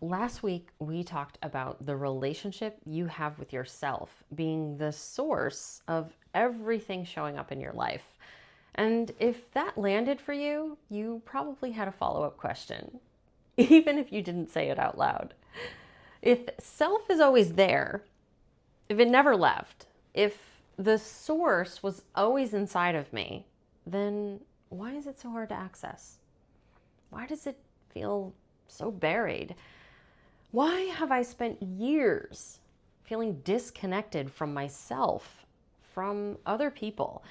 Last week, we talked about the relationship you have with yourself being the source of everything showing up in your life. And if that landed for you, you probably had a follow up question, even if you didn't say it out loud. If self is always there, if it never left, if the source was always inside of me, then why is it so hard to access? Why does it feel so buried? Why have I spent years feeling disconnected from myself, from other people,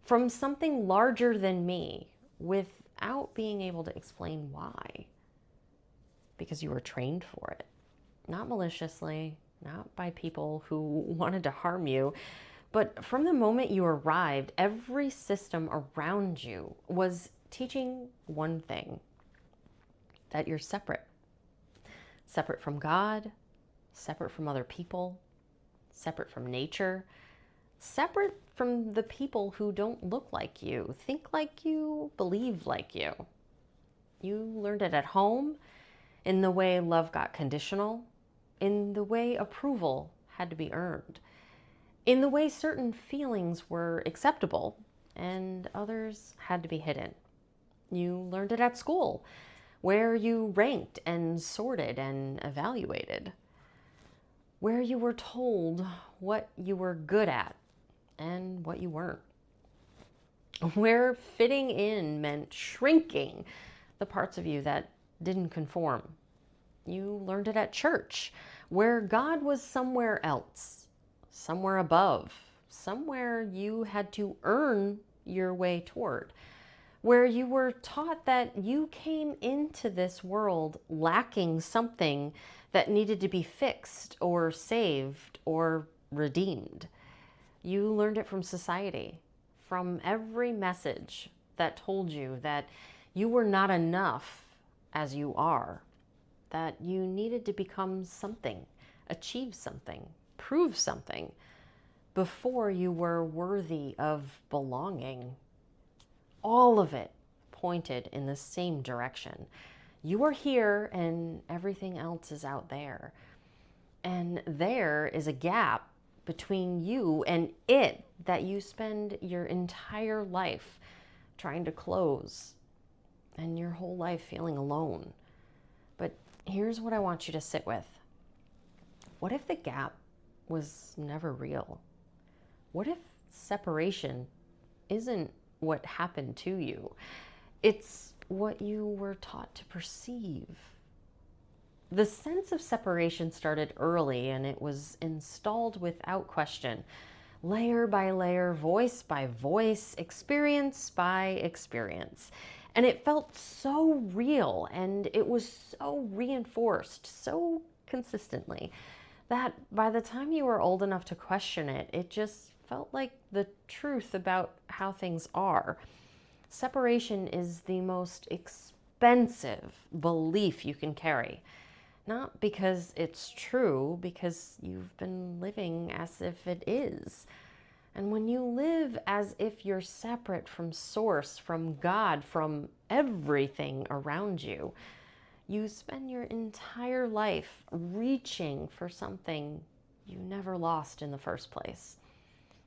from something larger than me, without being able to explain why? Because you were trained for it. Not maliciously, not by people who wanted to harm you, but from the moment you arrived, every system around you was teaching one thing: that you're separate. Separate from God, separate from other people, separate from nature, separate from the people who don't look like you, think like you, believe like you. You learned it at home, in the way love got conditional, in the way approval had to be earned, in the way certain feelings were acceptable and others had to be hidden. You learned it at school, where you ranked and sorted and evaluated, where you were told what you were good at and what you weren't, where fitting in meant shrinking the parts of you that didn't conform. You learned it at church, where God was somewhere else, somewhere above, somewhere you had to earn your way toward, where you were taught that you came into this world lacking something that needed to be fixed or saved or redeemed. You learned it from society, from every message that told you that you were not enough as you are, that you needed to become something, achieve something, prove something before you were worthy of belonging. All of it pointed in the same direction. You are here and everything else is out there. And there is a gap between you and it that you spend your entire life trying to close, and your whole life feeling alone. But here's what I want you to sit with. What if the gap was never real? What if separation isn't what happened to you? It's what you were taught to perceive. The sense of separation started early and it was installed without question, layer by layer, voice by voice, experience by experience. And it felt so real and it was so reinforced so consistently that by the time you were old enough to question it, it just felt like the truth about how things are. Separation is the most expensive belief you can carry. Not because it's true, because you've been living as if it is. And when you live as if you're separate from Source, from God, from everything around you, you spend your entire life reaching for something you never lost in the first place.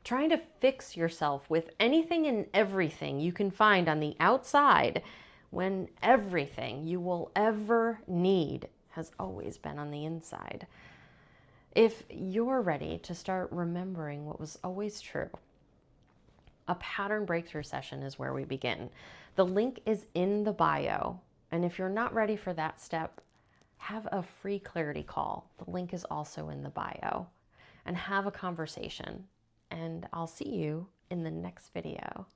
Trying to fix yourself with anything and everything you can find on the outside when everything you will ever need has always been on the inside. If you're ready to start remembering what was always true, a pattern breakthrough session is where we begin. The link is in the bio. And if you're not ready for that step, have a free clarity call. The link is also in the bio. And have a conversation. And I'll see you in the next video.